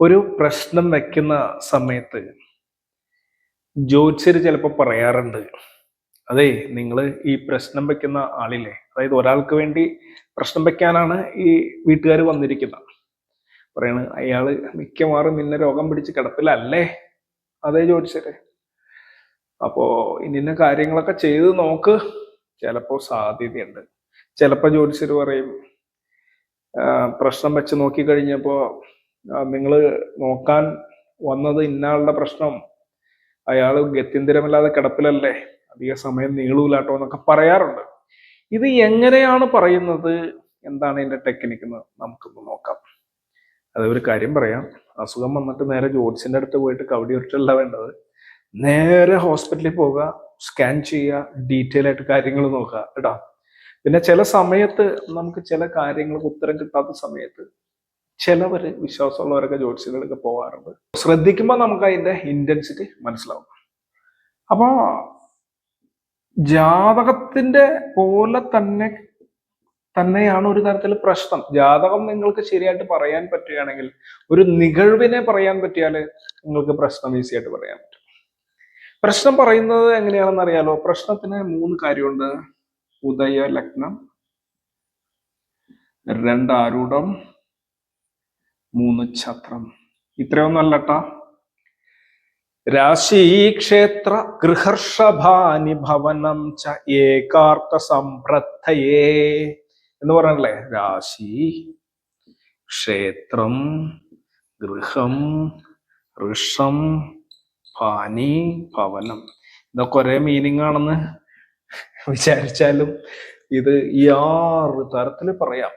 ഒരു പ്രശ്നം വെക്കുന്ന സമയത്ത് ജ്യോത്സ്യർ ചിലപ്പോൾ പറയാറുണ്ട്, അതെ നിങ്ങൾ ഈ പ്രശ്നം വെക്കുന്ന ആളില്ലേ, അതായത് ഒരാൾക്ക് വേണ്ടി പ്രശ്നം വെക്കാനാണ് ഈ വീട്ടുകാർ വന്നിരിക്കുന്നത്. പറയണ് അയാള് മിക്കവാറും ഇന്ന രോഗം പിടിച്ച് കിടപ്പിലല്ലേ. അതേ ജ്യോത്സ്യരെ, അപ്പോ ഇന്ന കാര്യങ്ങളൊക്കെ ചെയ്ത് നോക്ക്, ചിലപ്പോ സാധ്യതയുണ്ട്. ചിലപ്പോ ജ്യോത്സ്യർ പറയും, പ്രശ്നം വെച്ച് നോക്കി കഴിഞ്ഞപ്പോ നിങ്ങൾ നോക്കാൻ വന്നത് ഇന്നയാളുടെ പ്രശ്നം, അയാൾ ഗത്യന്തരമില്ലാതെ കിടപ്പിലല്ലേ, അധിക സമയം നീളൂലാട്ടോ എന്നൊക്കെ പറയാറുണ്ട്. ഇത് എങ്ങനെയാണ് പറയുന്നത്, എന്താണ് ഇതിന്റെ ടെക്നിക്ക് എന്ന് നമുക്കൊന്ന് നോക്കാം. അത് ഒരു കാര്യം പറയാം, അസുഖം വന്നിട്ട് നേരെ ജ്യോത്സ്യന്റെ അടുത്ത് പോയിട്ട് കവടി ഉരുട്ടല്ല വേണ്ടത്. നേരെ ഹോസ്പിറ്റലിൽ പോവുക, സ്കാൻ ചെയ്യുക, ഡീറ്റെയിൽ ആയിട്ട് കാര്യങ്ങൾ നോക്കുക കേട്ടോ. പിന്നെ ചില സമയത്ത് നമുക്ക് ചില കാര്യങ്ങൾക്ക് ഉത്തരം കിട്ടാത്ത സമയത്ത് ചിലവര് വിശ്വാസമുള്ളവരൊക്കെ ജ്യോത്സ്യങ്ങളൊക്കെ പോകാറുണ്ട്. ശ്രദ്ധിക്കുമ്പോൾ നമുക്ക് അതിന്റെ ഇന്റൻസിറ്റി മനസ്സിലാവും. അപ്പൊ ജാതകത്തിന്റെ പോലെ തന്നെയാണ് ഒരു തരത്തിൽ പ്രശ്നം. ജാതകം നിങ്ങൾക്ക് ശരിയായിട്ട് പറയാൻ പറ്റുകയാണെങ്കിൽ, ഒരു നിഗഴ്വിനെ പറയാൻ പറ്റിയാൽ നിങ്ങൾക്ക് പ്രശ്നം ഈസി ആയിട്ട് പറയാൻ പറ്റും. പ്രശ്നം പറയുന്നത് എങ്ങനെയാണെന്ന് അറിയാലോ. പ്രശ്നത്തിന് 3 കാര്യമുണ്ട്: ഉദയ ലഗ്നം, 2 ആരൂഢം, 3 ഛത്രം. ഇത്രയൊന്നും അല്ലട്ടാ. രാശി ക്ഷേത്ര ഗൃഹർഷഭാനി ഭവനം ച ഏകാർത്ഥ സംപ്രത്തയേ എന്ന് പറഞ്ഞല്ലേ. രാശി, ക്ഷേത്രം, ഗൃഹം, ഋഷം, ഭാനി, ഭവനം. ഇതൊക്കെ ഒരേ മീനിങ് ആണെന്ന് വിചാരിച്ചാലും ഇത് 6 തരത്തിൽ പറയാം.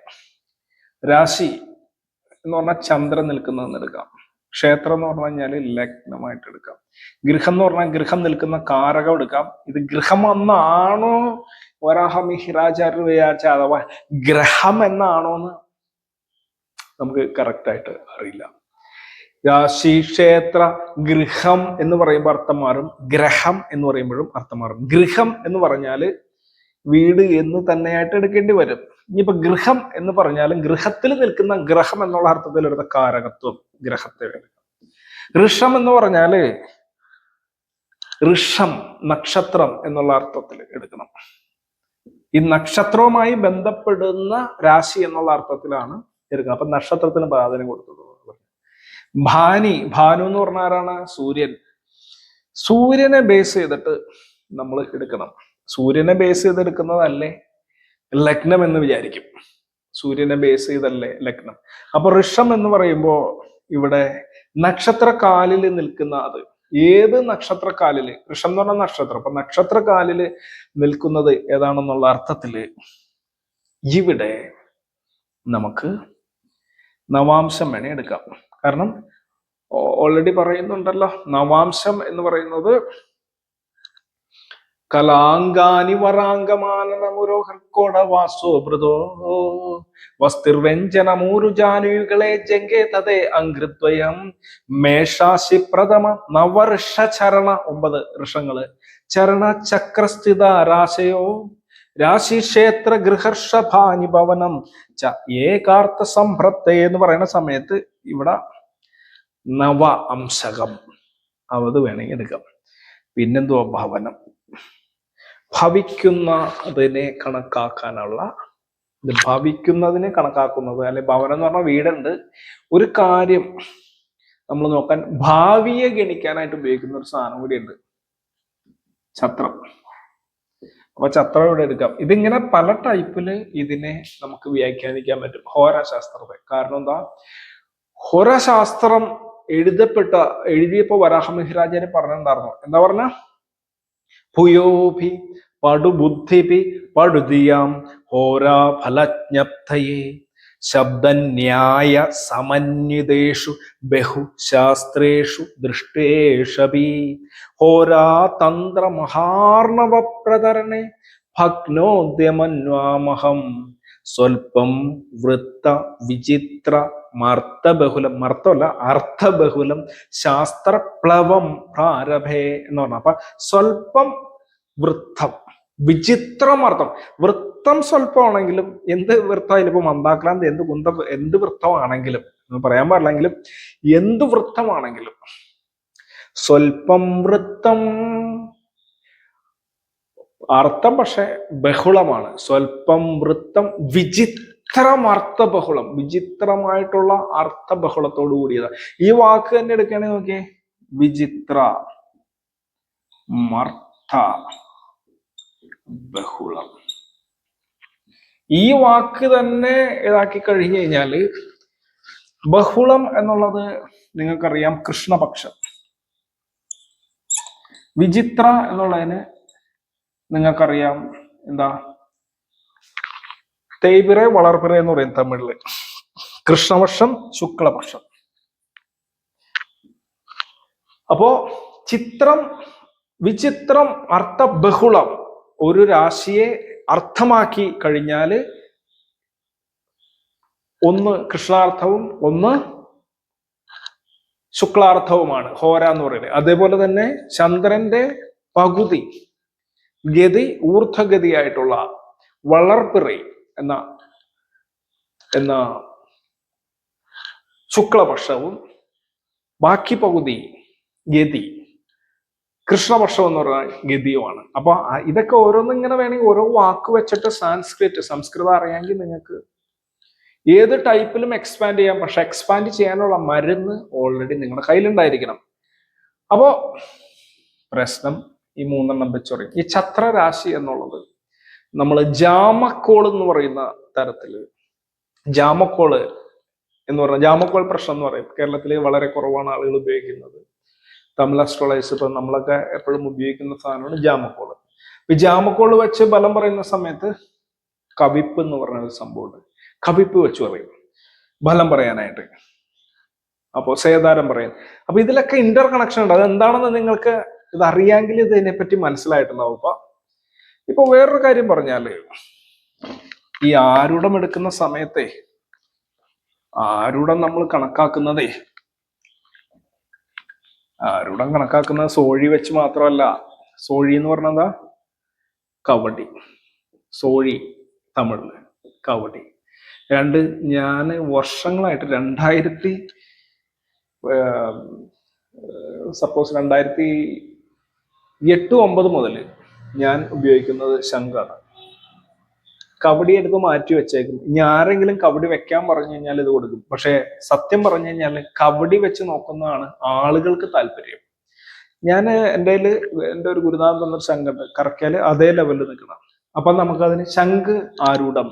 രാശി എന്ന് പറഞ്ഞാൽ ചന്ദ്രൻ നിൽക്കുന്നതെന്ന് എടുക്കാം. ക്ഷേത്രം എന്ന് പറഞ്ഞു കഴിഞ്ഞാൽ ലഗ്നമായിട്ട് എടുക്കാം. ഗൃഹം എന്ന് പറഞ്ഞാൽ ഗൃഹം നിൽക്കുന്ന കാരകം എടുക്കാം. ഇത് ഗൃഹം എന്നാണോ വരാഹമിഹിരാചാര്യ വിചാരിച്ച, അഥവാ ഗ്രഹം എന്നാണോ എന്ന് നമുക്ക് കറക്റ്റ് ആയിട്ട് അറിയില്ല. രാശി, ക്ഷേത്ര, ഗൃഹം എന്ന് പറയുമ്പോൾ അർത്ഥം മാറും, ഗ്രഹം എന്ന് പറയുമ്പോഴും അർത്ഥം മാറും. ഗൃഹം എന്ന് പറഞ്ഞാല് വീട് എന്ന് തന്നെയായിട്ട് എടുക്കേണ്ടി വരും. ഇനിയിപ്പോ ഗൃഹം എന്ന് പറഞ്ഞാലും ഗൃഹത്തിൽ നിൽക്കുന്ന, ഗ്രഹം എന്നുള്ള അർത്ഥത്തിൽ എടുത്ത കാരകത്വം ഗ്രഹത്തെ വരും. ഋഷം എന്ന് പറഞ്ഞാല് ഋഷം നക്ഷത്രം എന്നുള്ള അർത്ഥത്തിൽ എടുക്കണം. ഈ നക്ഷത്രവുമായി ബന്ധപ്പെടുന്ന രാശി എന്നുള്ള അർത്ഥത്തിലാണ് എടുക്കുന്നത്. അപ്പൊ നക്ഷത്രത്തിന് പ്രാധാന്യം കൊടുത്തത്. ഭാനി, ഭാനു എന്ന് പറഞ്ഞ ആരാണ്? സൂര്യൻ. സൂര്യനെ ബേസ് ചെയ്തിട്ട് നമ്മൾ എടുക്കണം. സൂര്യനെ ബേസ് ചെയ്തെടുക്കുന്നതല്ലേ ലഗ്നം എന്ന് വിചാരിക്കും. സൂര്യനെ ബേസ് ചെയ്തല്ലേ ലഗ്നം. അപ്പൊ ഋഷം എന്ന് പറയുമ്പോ ഇവിടെ നക്ഷത്രക്കാലിൽ നിൽക്കുന്ന, അത് ഏത് നക്ഷത്രക്കാലില്, ഋഷം എന്ന് പറഞ്ഞ നക്ഷത്രം, അപ്പൊ നക്ഷത്രക്കാലില് നിൽക്കുന്നത് ഏതാണെന്നുള്ള അർത്ഥത്തില് ഇവിടെ നമുക്ക് നവാംശം വേണേ എടുക്കാം. കാരണം ഓൾറെഡി പറയുന്നുണ്ടല്ലോ, നവാംശം എന്ന് പറയുന്നത് കലാങ്കാനി വറാംഗമാനമുരോഹർക്കോട വാസോഭൃതോ വസ്തിർവ്യഞ്ജനമൂരുജാനുകളെ ജംഗേ തതേ അങ്കൃദ്വയം മേഷാശി പ്രഥമ നവഋഷചരണ 9 ഋഷങ്ങള് ചരണ ചക്രസ്ഥിത രാശയോ രാശി ക്ഷേത്ര ഗൃഹർഷഭാനി ഭവനം ച ഏകാർത്ഥ സംഭ്രത്തെ എന്ന് പറയുന്ന സമയത്ത് ഇവിടെ നവ അംശകം അവത് വേണമെങ്കിൽ എടുക്കാം. പിന്നെന്തോ ഭവനം, ഭവിക്കുന്നതിനെ കണക്കാക്കാനുള്ള, ഇത് ഭവിക്കുന്നതിനെ കണക്കാക്കുന്നത്, അല്ലെ ഭവനം എന്ന് പറഞ്ഞാൽ വീടുണ്ട്. ഒരു കാര്യം നമ്മൾ നോക്കാൻ, ഭാവിയെ ഗണിക്കാനായിട്ട് ഉപയോഗിക്കുന്ന ഒരു സാധനം കൂടി ഉണ്ട്, ഛത്രം. അപ്പൊ ഛത്രം ഇവിടെ എടുക്കാം. ഇതിങ്ങനെ പല ടൈപ്പില് ഇതിനെ നമുക്ക് വ്യാഖ്യാനിക്കാൻ പറ്റും ഹോരാശാസ്ത്രത്തെ. കാരണം എന്താ, ഹോരാശാസ്ത്രം എഴുതിയപ്പോ വരാഹമിഹിരാചാര്യ പറഞ്ഞിട്ടുണ്ടായിരുന്നു. എന്താ പറഞ്ഞ? ഭൂയോഭി പടുബുദ്ധിപി പടുതിയാം ഹോരാ ഫലജ്ഞപ്തയേ ശബ്ദന്യായ സമന്വിതേഷു ബഹുശാസ്ത്രേഷു ദൃഷ്ടേഷപി ഹോരാതന്ത്ര മഹാർണവ പ്രതരണേ ഭഗ്നോദ്യമന്വാമഹം സ്വൽപം വൃത്ത വിചിത്ര മർത്തബഹുലം, മർത്തമല്ല അർത്ഥബഹുലം ശാസ്ത്രപ്ലവം പ്രാരഭേ എന്ന് പറഞ്ഞ. അപ്പൊ സ്വൽപം വൃത്തം, വിചിത്രം അർത്ഥം. വൃത്തം സ്വല്പമാണെങ്കിലും, എന്ത് വൃത്തമായാലും ഇപ്പൊ മന്ദാക്രാന്ത് എന്ത് വൃത്തമാണെങ്കിലും പറയാൻ പാടില്ലെങ്കിലും, എന്ത് വൃത്തമാണെങ്കിലും സ്വല്പം വൃത്തം അർത്ഥം പക്ഷെ ബഹുളമാണ്. സ്വല്പം വൃത്തം വിചിത്രം അർത്ഥബഹുളം, വിചിത്രമായിട്ടുള്ള അർത്ഥബഹുളത്തോട് കൂടിയതാണ്. ഈ വാക്ക് തന്നെ എടുക്കുകയാണെങ്കിൽ നോക്കിയേ, വിചിത്ര മർത്ഥ ബഹുളം. ഈ വാക്ക് തന്നെ ഇതാക്കി കഴിഞ്ഞു കഴിഞ്ഞാല് ബഹുളം എന്നുള്ളത് നിങ്ങൾക്കറിയാം കൃഷ്ണപക്ഷം. വിചിത്ര എന്നുള്ളതിന് നിങ്ങൾക്കറിയാം എന്താ, തേയ്പിറ വളർപ്പിറ എന്ന് പറയും തമിഴില്. കൃഷ്ണപക്ഷം, ശുക്ലപക്ഷം. അപ്പോ ചിത്രം, വിചിത്രം, അർത്ഥബഹുളം ഒരു രാശിയെ അർത്ഥമാക്കി കഴിഞ്ഞാല് ഒന്ന് കൃഷ്ണാർത്ഥവും ഒന്ന് ശുക്ലാർത്ഥവുമാണ് ഹോര എന്ന് പറയുന്നത്. അതേപോലെ തന്നെ ചന്ദ്രന്റെ പകുതി ഗതി ഊർധ്വഗതിയായിട്ടുള്ള വളർപ്പിറൈ എന്ന ശുക്ലപക്ഷവും ബാക്കി പകുതി ഗതി കൃഷ്ണപക്ഷം എന്ന് പറയുന്ന ഗതിയുമാണ്. അപ്പൊ ഇതൊക്കെ ഓരോന്നും ഇങ്ങനെ വേണമെങ്കിൽ ഓരോ വാക്ക് വെച്ചിട്ട് സംസ്കൃതം അറിയാമെങ്കിൽ നിങ്ങൾക്ക് ഏത് ടൈപ്പിലും എക്സ്പാൻഡ് ചെയ്യാം. പക്ഷെ എക്സ്പാൻഡ് ചെയ്യാനുള്ള മരുന്ന് ഓൾറെഡി നിങ്ങളുടെ കയ്യിലുണ്ടായിരിക്കണം. അപ്പോ പ്രശ്നം ഈ 3 വെച്ച് പറയും. ഈ ഛത്രരാശി എന്നുള്ളത് നമ്മൾ ജാമക്കോൾ എന്ന് പറയുന്ന തരത്തില്, ജാമക്കോള് എന്ന് പറഞ്ഞാൽ ജാമക്കോൾ പ്രശ്നം എന്ന് പറയും. കേരളത്തിൽ വളരെ കുറവാണ് ആളുകൾ ഉപയോഗിക്കുന്നത്. തമിഴ് അസ്ട്രോളജേഴ്സ് ഇപ്പൊ നമ്മളൊക്കെ എപ്പോഴും ഉപയോഗിക്കുന്ന സാധനമാണ് ജാമക്കോള്. ഈ ജാമക്കോള് വെച്ച് ബലം പറയുന്ന സമയത്ത് കവിപ്പ് എന്ന് പറഞ്ഞ ഒരു സംഭവമുണ്ട്. കവിപ്പ് വെച്ച് പറയും ബലം പറയാനായിട്ട്. അപ്പോ സേതാരം പറയും. അപ്പൊ ഇതിലൊക്കെ ഇന്റർ കണക്ഷൻ ഉണ്ട്. അത് എന്താണെന്ന് നിങ്ങൾക്ക് ഇത് അറിയാമെങ്കിൽ ഇതിനെപ്പറ്റി മനസ്സിലായിട്ടുണ്ടാവും. ഇപ്പൊ വേറൊരു കാര്യം പറഞ്ഞാല്, ഈ ആരൂഢം എടുക്കുന്ന സമയത്തെ ആരൂഢം നമ്മൾ കണക്കാക്കുന്നത് സോഴി വെച്ച് മാത്രമല്ല. സോഴി എന്ന് പറഞ്ഞാൽ എന്താ? കവടി. സോഴി തമിഴില് കവടി. ഞാൻ വർഷങ്ങളായിട്ട് 2008-2009 മുതൽ ഞാൻ ഉപയോഗിക്കുന്നത് ശംഖാണ്. കബഡി എടുത്ത് മാറ്റി വെച്ചേക്കും. ഇനി ആരെങ്കിലും കബഡി വെക്കാൻ പറഞ്ഞു കഴിഞ്ഞാൽ ഇത് കൊടുക്കും. പക്ഷെ സത്യം പറഞ്ഞു കഴിഞ്ഞാൽ കബഡി വെച്ച് നോക്കുന്നതാണ് ആളുകൾക്ക് താല്പര്യം. ഞാൻ എൻ്റെ ഒരു ഗുരുനാഥൻ തന്നൊരു ശംഖുണ്ട്, കറക്കിയാല് അതേ ലെവലിൽ നിൽക്കണം. അപ്പൊ നമുക്കതിന് ശംഖ് ആരൂഢം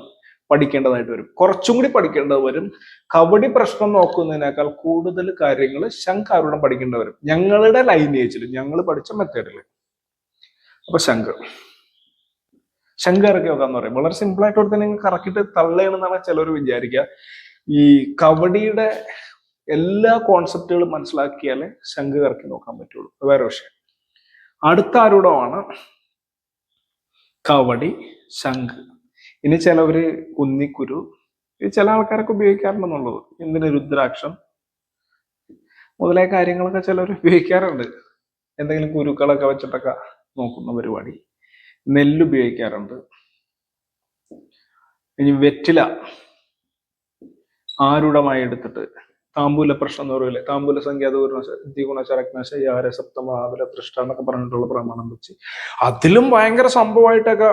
പഠിക്കേണ്ടതായിട്ട് വരും, കുറച്ചും കൂടി പഠിക്കേണ്ടത് വരും. കബഡി പ്രശ്നം നോക്കുന്നതിനേക്കാൾ കൂടുതൽ കാര്യങ്ങൾ ശംഖ് ആരൂഢം പഠിക്കേണ്ടി വരും ഞങ്ങളുടെ ലൈനേജിൽ, ഞങ്ങൾ പഠിച്ച മെത്തേഡിൽ. അപ്പൊ ശംഖ് ഇറക്കി വെക്കാന്ന് പറയും. വളരെ സിമ്പിൾ ആയിട്ട് കൊടുത്ത് നിങ്ങൾ കറക്കിയിട്ട് തള്ളയണെന്നാണ് ചിലർ വിചാരിക്കുക. ഈ കബഡിയുടെ എല്ലാ കോൺസെപ്റ്റുകളും മനസ്സിലാക്കിയാലേ ശംഖ് ഇറക്കി നോക്കാൻ പറ്റുള്ളൂ. വേറെ വിഷയം. അടുത്ത ആരൂഢമാണ് കബഡി, ശംഖ്. ഇനി ചിലവര് കുന്നിക്കുരു, ചില ആൾക്കാരൊക്കെ ഉപയോഗിക്കാറുണ്ടെന്നുള്ളത്. എന്തിന് രുദ്രാക്ഷം മുതലായ കാര്യങ്ങളൊക്കെ ചിലവർ ഉപയോഗിക്കാറുണ്ട്. എന്തെങ്കിലും കുരുക്കളൊക്കെ വെച്ചിട്ടൊക്കെ നോക്കുന്ന പരിപാടി. നെല്ല് ഉപയോഗിക്കാറുണ്ട്. ഇനി വെറ്റില ആരൂഢമായി എടുത്തിട്ട് താമ്പൂല പ്രശ്നം എന്ന് പറയില്ലേ, താമ്പൂല സംഖ്യാത ദ്വിഗുണശരഗ്നശയാര സപ്തമാബല പൃഷ്ഠ എന്നൊക്കെ പറഞ്ഞിട്ടുള്ള പ്രമാണം വെച്ച് അതിലും ഭയങ്കര സംഭവമായിട്ടൊക്കെ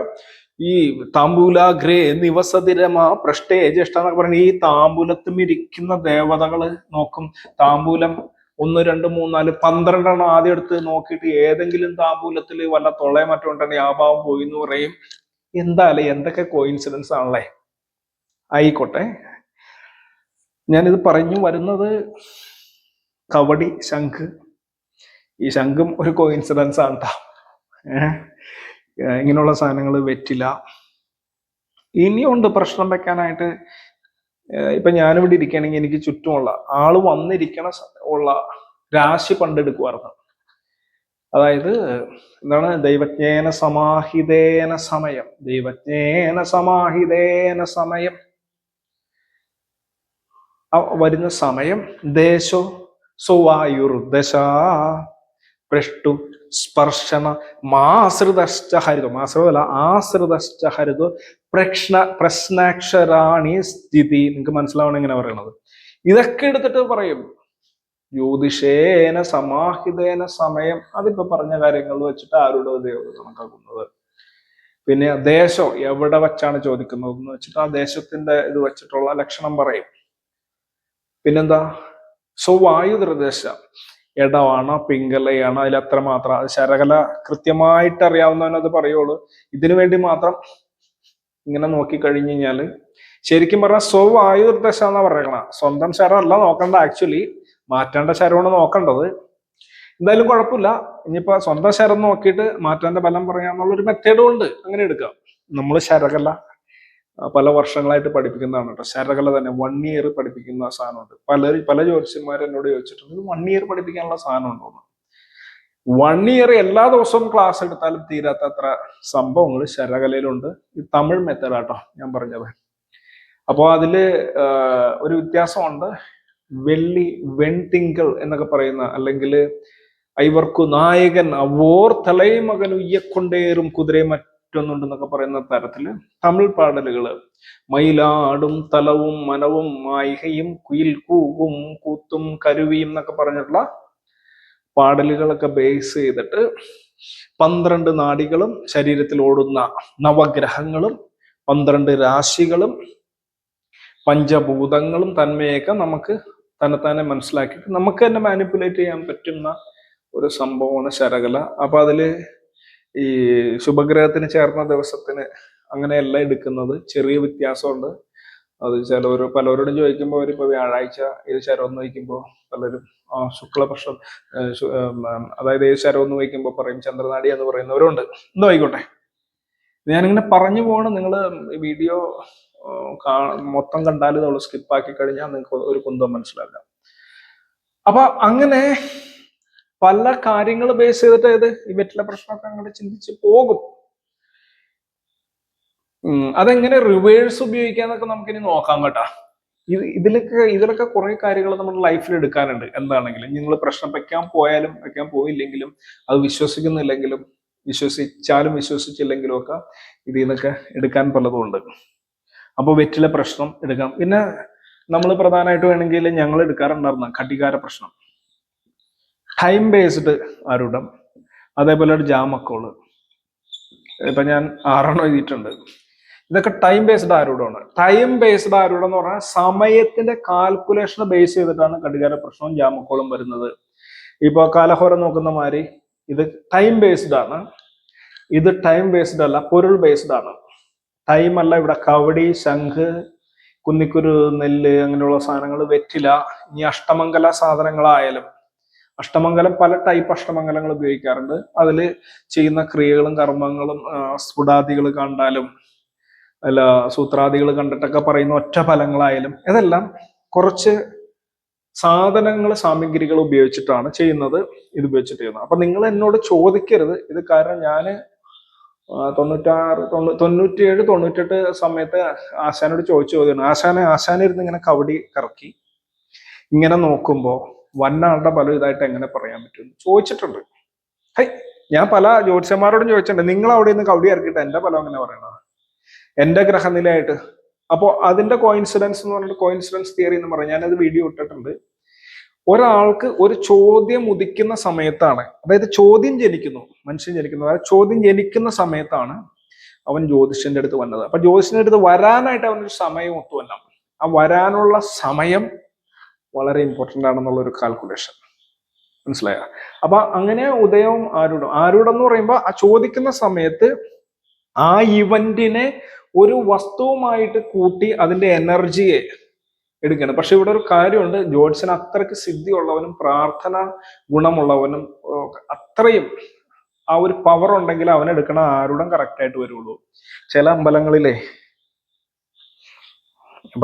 ഈ താമ്പൂലാഗ്രേ നിവസതിരമ പൃഷ്ഠേ ജ്യേഷ്ഠ എന്നൊക്കെ പറഞ്ഞ ഈ താമ്പൂലത്തും ഇരിക്കുന്ന ദേവതകള് നോക്കും. താമ്പൂലം 1, 2, 3, 4, 12 ആദ്യം എടുത്ത് നോക്കിയിട്ട് ഏതെങ്കിലും താമ്പൂലത്തിൽ വല്ല തൊളയെ മറ്റുണ്ടെങ്കിൽ ആ ഭാവം പോയി എന്ന് പറയും. എന്തായാലും എന്തൊക്കെ കോയിൻസിഡൻസ് ആണല്ലേ. ആയിക്കോട്ടെ, ഞാനിത് പറഞ്ഞു വരുന്നത് കബഡി, ശംഖ്. ഈ ശംഖും ഒരു കോയിൻസിഡൻസ് ആണ് ട്ടാ. ഇങ്ങനെയുള്ള സാധനങ്ങൾ വെറ്റില. ഇനിയുണ്ട് പ്രശ്നം വെക്കാനായിട്ട്. ഇപ്പൊ ഞാനിവിടെ ഇരിക്കുകയാണെങ്കിൽ എനിക്ക് ചുറ്റുമുള്ള ആള് വന്നിരിക്കണ ഉള്ള രാശി പണ്ടെടുക്കുമായിരുന്നു. അതായത് എന്താണ്, ദൈവജ്ഞേന സമാഹിതേന സമയം, ദൈവജ്ഞേന സമാഹിതേന സമയം വരുന്ന സമയം ദേശോ സുവായുർദശ പൃഷ്ടു സ്പർശന മാശ്രിതശ്ച ഹരിതോ, മാശ്രിതമല്ല ആശ്രിതശ്ച ഹരിതോ പ്രശ്നാക്ഷരാണി സ്ഥിതി. നിങ്ങൾക്ക് മനസ്സിലാവണം എങ്ങനെ പറയണത്. ഇതൊക്കെ എടുത്തിട്ട് പറയും ജ്യോതിഷേന സമാഹിതേന സമയം. അതിപ്പോ പറഞ്ഞ കാര്യങ്ങൾ വെച്ചിട്ട് ആരുടെ ദേവത കണക്കാക്കുന്നത്. പിന്നെ ദേശം എവിടെ വെച്ചാണ് ചോദിക്കുന്നത് എന്ന് വെച്ചിട്ട് ആ ദേശത്തിന്റെ ഇത് വെച്ചിട്ടുള്ള ലക്ഷണം പറയും. പിന്നെന്താ, സ്വവായുർദശ ഇടവാണോ പിങ്കലയാണോ, അതിൽ അത്ര മാത്രം. അത് ശരകല കൃത്യമായിട്ട് അറിയാവുന്നവനത് പറയുള്ളൂ. ഇതിനു വേണ്ടി മാത്രം ഇങ്ങനെ നോക്കി കഴിഞ്ഞു കഴിഞ്ഞാല് ശരിക്കും പറഞ്ഞാൽ സ്വവായുർദശ എന്നാ പറയണ. സ്വന്തം ശരം അല്ല നോക്കണ്ട, ആക്ച്വലി മാറ്റേണ്ട ശരമാണ് നോക്കേണ്ടത്. എന്തായാലും കുഴപ്പമില്ല. ഇനിയിപ്പോ സ്വന്തം ശരം നോക്കിയിട്ട് മാറ്റാന്റെ ഫലം പറയാന്നുള്ളൊരു മെത്തേഡും ഉണ്ട്, അങ്ങനെ എടുക്കാം. നമ്മൾ ശരകല പല വർഷങ്ങളായിട്ട് പഠിപ്പിക്കുന്നതാണ് കേട്ടോ. ശരകല തന്നെ 1 ഇയർ പഠിപ്പിക്കുന്ന സാധനമുണ്ട്. പല ജ്യോതിഷന്മാർ എന്നോട് ചോദിച്ചിട്ടുണ്ട് 1 ഇയർ പഠിപ്പിക്കാനുള്ള സാധനം ഉണ്ടോ. 1 ഇയർ എല്ലാ ദിവസവും ക്ലാസ് എടുത്താലും തീരാത്ത അത്ര സംഭവങ്ങൾ ശരകലയിലുണ്ട്. ഇത് തമിഴ് മെത്തേഡാട്ടോ ഞാൻ പറഞ്ഞത്. അപ്പോൾ അതില് ഒരു വ്യത്യാസമുണ്ട്. വെൺതിങ്കൾ എന്നൊക്കെ പറയുന്ന, അല്ലെങ്കിൽ ഇവർക്കു നായകൻ അവോർ തലൈമകൻ ഉയ്യക്കൊണ്ടേറും കുതിരയും മറ്റൊന്നുണ്ടെന്നൊക്കെ പറയുന്ന തരത്തില് തമിഴ് പാടലുകള് മയിലാടും തലവും മനവും മായികയും കുയിൽ കൂവും കൂത്തും കരുവിയും എന്നൊക്കെ പറഞ്ഞിട്ടുള്ള പാടലുകളൊക്കെ ബേസ് ചെയ്തിട്ട് 12 നാഡികളും ശരീരത്തിൽ ഓടുന്ന നവഗ്രഹങ്ങളും 12 രാശികളും പഞ്ചഭൂതങ്ങളും തന്മയൊക്കെ നമുക്ക് തന്നെത്താനെ മനസ്സിലാക്കിയിട്ട് നമുക്ക് തന്നെ മാനിപ്പുലേറ്റ് ചെയ്യാൻ പറ്റുന്ന ഒരു സംഭവമാണ് ശരകല. അപ്പൊ അതില് ഈ ശുഭഗ്രഹത്തിന് ചേർന്ന ദിവസത്തിന് അങ്ങനെയല്ല എടുക്കുന്നത്, ചെറിയ വ്യത്യാസമുണ്ട്. അത് പലരോടും ചോദിക്കുമ്പോൾ അവരിപ്പോ വ്യാഴാഴ്ച ഏത് ശരം എന്ന് വയ്ക്കുമ്പോൾ പലരും ശുക്ലപക്ഷം അതായത് ഏത് ശരം എന്ന് വയ്ക്കുമ്പോൾ പറയും ചന്ദ്രനാടി എന്ന് പറയുന്നവരുണ്ട്. എന്തോ ആയിക്കോട്ടെ, ഞാനിങ്ങനെ പറഞ്ഞു പോകണം. നിങ്ങൾ വീഡിയോ മൊത്തം കണ്ടാൽ നമ്മൾ സ്കിപ്പാക്കി കഴിഞ്ഞാൽ നിങ്ങൾക്ക് ഒരു കുന്തം മനസ്സിലാക്കാം. അപ്പൊ അങ്ങനെ പല കാര്യങ്ങൾ ബേസ് ചെയ്തിട്ട് ഈ വെറ്റിലെ പ്രശ്നമൊക്കെ അങ്ങനെ ചിന്തിച്ച് പോകും. അതെങ്ങനെ റിവേഴ്സ് ഉപയോഗിക്കാന്നൊക്കെ നമുക്കിനി നോക്കാം കേട്ടാ. ഇതിലൊക്കെ കുറെ കാര്യങ്ങൾ നമ്മുടെ ലൈഫിൽ എടുക്കാനുണ്ട്. എന്താണെങ്കിലും നിങ്ങൾ പ്രശ്നം വെക്കാൻ പോയാലും വെക്കാൻ പോയില്ലെങ്കിലും അത് വിശ്വസിക്കുന്നില്ലെങ്കിലും വിശ്വസിച്ചാലും വിശ്വസിച്ചില്ലെങ്കിലും ഒക്കെ ഇതിൽ നിന്നൊക്കെ എടുക്കാൻ പലതും ഉണ്ട്. അപ്പൊ വെറ്റിലെ പ്രശ്നം എടുക്കാം. പിന്നെ നമ്മൾ പ്രധാനമായിട്ട് വേണമെങ്കിൽ ഞങ്ങൾ എടുക്കാറുണ്ടായിരുന്ന ഘടികാര പ്രശ്നം, ടൈം ബേസ്ഡ് ആരൂഢം, അതേപോലെ ഒരു ജാമക്കോള്. ഇപ്പൊ ഞാൻ 6 എഴുതിയിട്ടുണ്ട്. ഇതൊക്കെ ടൈം ബേസ്ഡ് ആരൂഢമാണ്. ടൈം ബേസ്ഡ് ആരൂഢം എന്ന് പറഞ്ഞാൽ സമയത്തിന്റെ കാൽക്കുലേഷൻ ബേസ് ചെയ്തിട്ടാണ് ഘടികാര പ്രശ്നവും ജാമക്കോളും വരുന്നത്. ഇപ്പൊ കാലഹോരം നോക്കുന്ന മാതിരി ഇത് ടൈം ബേസ്ഡ് ആണ്. ഇത് ടൈം ബേസ്ഡ് അല്ല, പൊരുൾ ബേസ്ഡ് ആണ്. ടൈം അല്ല. ഇവിടെ കവടി, ശംഖ്, കുന്നിക്കുരു, നെല്ല് അങ്ങനെയുള്ള സാധനങ്ങൾ, വെറ്റില, ഇനി അഷ്ടമംഗല സാധനങ്ങളായാലും അഷ്ടമംഗലം പല ടൈപ്പ് അഷ്ടമംഗലങ്ങൾ ഉപയോഗിക്കാറുണ്ട്. അതിൽ ചെയ്യുന്ന ക്രിയകളും കർമ്മങ്ങളും സ്ഫുടാദികൾ കണ്ടാലും അല്ല സൂത്രാദികൾ കണ്ടിട്ടൊക്കെ പറയുന്ന ഒറ്റ ഫലങ്ങളായാലും ഇതെല്ലാം കുറച്ച് സാധനങ്ങൾ സാമഗ്രികൾ ഉപയോഗിച്ചിട്ടാണ് ചെയ്യുന്നത്. ഇത് ഉപയോഗിച്ചിട്ട് ചെയ്യുന്നത്. അപ്പൊ നിങ്ങൾ എന്നോട് ചോദിക്കരുത് ഇത്, കാരണം ഞാൻ 96, 97, 98 സമയത്ത് ആശാനോട് ചോദിച്ചു ചോദ്യമാണ്. ആശാനിരുന്ന് ഇങ്ങനെ കവടി കറക്കി ഇങ്ങനെ നോക്കുമ്പോ വന്നാളുടെ ഫലം ഇതായിട്ട് എങ്ങനെ പറയാൻ പറ്റും ചോദിച്ചിട്ടുണ്ട്. ഞാൻ പല ജ്യോത്സ്യന്മാരോടും ചോദിച്ചിട്ടുണ്ട്, നിങ്ങൾ അവിടെ നിന്ന് കവടി ഇറക്കിയിട്ട് എന്റെ ഫലം എങ്ങനെ പറയണത്, എന്റെ ഗ്രഹനിലയായിട്ട്. അപ്പോൾ അതിന്റെ കോയിൻസിഡൻസ് എന്ന് പറഞ്ഞിട്ട് കോയിൻസിഡൻസ് തിയറി എന്ന് പറഞ്ഞാൽ ഞാനത് വീഡിയോ ഇട്ടിട്ടുണ്ട്. ഒരാൾക്ക് ഒരു ചോദ്യം ഉദിക്കുന്ന സമയത്താണ്, അതായത് ചോദ്യം ജനിക്കുന്നു, മനുഷ്യൻ ജനിക്കുന്നു, അതായത് ചോദ്യം ജനിക്കുന്ന സമയത്താണ് അവൻ ജ്യോതിഷന്റെ അടുത്ത് വന്നത്. അപ്പൊ ജ്യോതിഷന്റെ അടുത്ത് വരാനായിട്ട് അവനൊരു സമയം ഒത്തുവല്ല. ആ വരാനുള്ള സമയം വളരെ ഇമ്പോർട്ടൻ്റ് ആണെന്നുള്ള ഒരു കാൽക്കുലേഷൻ മനസ്സിലായ. അപ്പൊ അങ്ങനെ ഉദയവും ആരൂഢം എന്ന് പറയുമ്പോൾ ആ ചോദിക്കുന്ന സമയത്ത് ആ ഇവന്റിനെ ഒരു വസ്തുവുമായിട്ട് കൂട്ടി അതിന്റെ എനർജിയെ എടുക്കണം. പക്ഷെ ഇവിടെ ഒരു കാര്യമുണ്ട്, ജ്യോത്സ്യൻ അത്രയ്ക്ക് സിദ്ധി ഉള്ളവനും പ്രാർത്ഥന ഗുണമുള്ളവനും അത്രയും ആ ഒരു പവർ ഉണ്ടെങ്കിൽ അവനെടുക്കണ ആരൂഢം കറക്റ്റ് ആയിട്ട് വരുള്ളൂ. ചില അമ്പലങ്ങളിലെ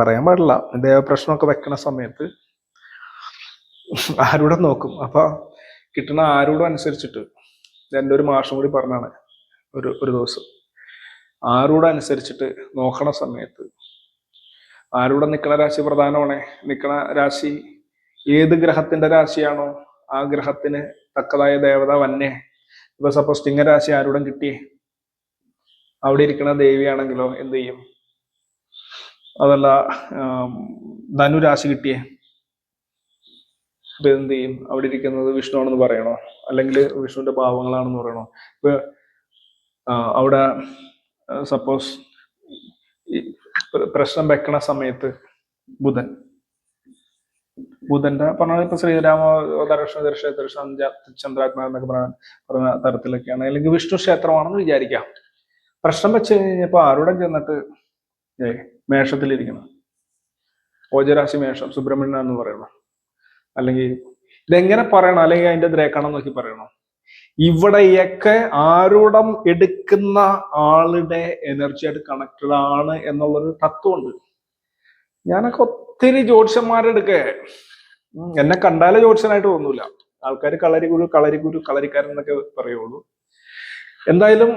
പറയാൻ പാടില്ല, ദേവപ്രശ്നമൊക്കെ വെക്കണ സമയത്ത് ആരൂഢം നോക്കും. അപ്പൊ കിട്ടുന്ന ആരൂഢം അനുസരിച്ചിട്ട് എൻ്റെ ഒരു മാഷം കൂടി പറഞ്ഞാണ് ഒരു ദിവസം ആരൂഢം അനുസരിച്ചിട്ട് നോക്കണ സമയത്ത് ആരൂഢം നിൽക്കണ രാശി പ്രധാനമാണ്. നിൽക്കണ രാശി ഏത് ഗ്രഹത്തിന്റെ രാശിയാണോ ആ ഗ്രഹത്തിന് തക്കതായ ദേവത വന്നെ ഇപ്പൊ സപ്പോസ് ചിങ്ങരാശി ആരൂടം കിട്ടിയേ, അവിടെ ഇരിക്കുന്ന ദേവിയാണെങ്കിലോ എന്ത് ചെയ്യും? അതല്ല ധനുരാശി കിട്ടിയേ, അപ്പൊ എന്ത് ചെയ്യും? അവിടെ ഇരിക്കുന്നത് വിഷ്ണു ആണെന്ന് പറയണോ, അല്ലെങ്കിൽ വിഷ്ണുവിന്റെ ഭാവങ്ങളാണെന്ന് പറയണോ? ഇപ്പൊ അവിടെ സപ്പോസ് പ്രശ്നം വെക്കണ സമയത്ത് ബുധന്റെ പറഞ്ഞാൽ ഇപ്പൊ ശ്രീരാമ ചന്ദ്രാത്മ എന്നൊക്കെ പറഞ്ഞ തരത്തിലൊക്കെയാണ്, അല്ലെങ്കിൽ വിഷ്ണു ക്ഷേത്രമാണെന്ന് വിചാരിക്കാം. പ്രശ്നം വെച്ച് കഴിഞ്ഞപ്പോ ആരുടെ ചെന്നിട്ട് മേഷത്തിലിരിക്കണം, ഓജരാശി മേഷം സുബ്രഹ്മണ്യൻ എന്ന് പറയണം, അല്ലെങ്കിൽ ഇതെങ്ങനെ പറയണം, അല്ലെങ്കിൽ അതിന്റെ ദ്രേക്കണം നോക്കി പറയണോ? ഇവിടെയൊക്കെ ആരൂഢം എടുക്കുന്ന ആളുടെ എനർജിയായിട്ട് കണക്റ്റഡ് ആണ് എന്നുള്ളൊരു തത്വമുണ്ട്. ഞാനൊക്കെ ഒത്തിരി ജ്യോത്സ്യന്മാരെടുക്കെ, എന്നെ കണ്ടാലേ ജ്യോത്സ്യനായിട്ട് തോന്നൂല. ആൾക്കാർ കളരിക്കാരൻ എന്നൊക്കെ പറയുള്ളൂ. എന്തായാലും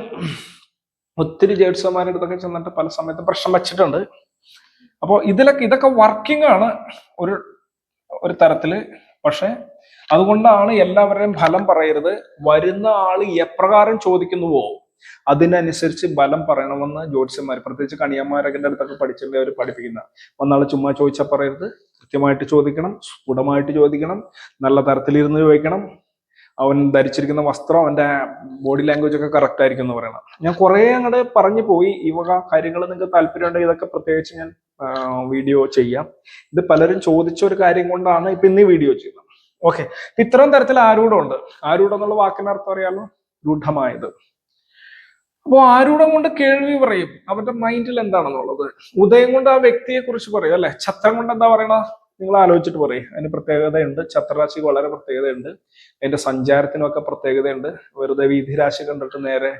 ഒത്തിരി ജ്യോത്സ്യന്മാരെടുത്തൊക്കെ ചെന്നിട്ട് പല സമയത്തും പ്രശ്നം വെച്ചിട്ടുണ്ട്. അപ്പോൾ ഇതൊക്കെ വർക്കിംഗ് ആണ് ഒരു തരത്തില്. പക്ഷെ അതുകൊണ്ടാണ് എല്ലാവരുടെയും ഫലം പറയരുത്. വരുന്ന ആള് എപ്രകാരം ചോദിക്കുന്നുവോ അതിനനുസരിച്ച് ബലം പറയണമെന്ന് ജ്യോത്സ്യന്മാർ, പ്രത്യേകിച്ച് കണിയന്മാരൊക്കെ അടുത്തൊക്കെ പഠിച്ചിട്ടുണ്ട്. അവർ പഠിപ്പിക്കുന്ന ഒന്നാള് ചുമ്മാ ചോദിച്ചാൽ പറയരുത്, കൃത്യമായിട്ട് ചോദിക്കണം, സ്ഫുടമായിട്ട് ചോദിക്കണം, നല്ല തരത്തിലിരുന്ന് ചോദിക്കണം. അവൻ ധരിച്ചിരിക്കുന്ന വസ്ത്രം, അവന്റെ ബോഡി ലാംഗ്വേജ് ഒക്കെ കറക്റ്റ് ആയിരിക്കും എന്ന് പറയണം. ഞാൻ കുറെ അങ്ങോട്ട് പറഞ്ഞു പോയി. ഈ വക കാര്യങ്ങൾ നിങ്ങൾക്ക് താല്പര്യമുണ്ടെങ്കിൽ ഇതൊക്കെ പ്രത്യേകിച്ച് ഞാൻ വീഡിയോ ചെയ്യാം. ഇത് പലരും ചോദിച്ച ഒരു കാര്യം കൊണ്ടാണ് ഇപ്പൊ ഇന്ന് വീഡിയോ ചെയ്യുന്നത്. ഓക്കെ, ഇത്തരം തരത്തിൽ ആരൂഢമുണ്ട്. ആരൂഢം എന്നുള്ള വാക്കിന്റെ അർത്ഥം അറിയാലോ, രൂഢമായത്. അപ്പൊ ആരൂഢം കൊണ്ട് കേൾവി പറയും, അവന്റെ മൈൻഡിൽ എന്താണെന്നുള്ളത്. ഉദയം കൊണ്ട് ആ വ്യക്തിയെ കുറിച്ച് പറയും, അല്ലെ? ഛത്രം കൊണ്ട് എന്താ പറയണ, നിങ്ങൾ ആലോചിച്ചിട്ട് പറയും. അതിന് പ്രത്യേകതയുണ്ട്. ഛത്രരാശിക്ക് വളരെ പ്രത്യേകതയുണ്ട്. അതിന്റെ സഞ്ചാരത്തിനൊക്കെ പ്രത്യേകതയുണ്ട്. വെറുതെ വീതിരാശി കണ്ടിട്ട് നേരെ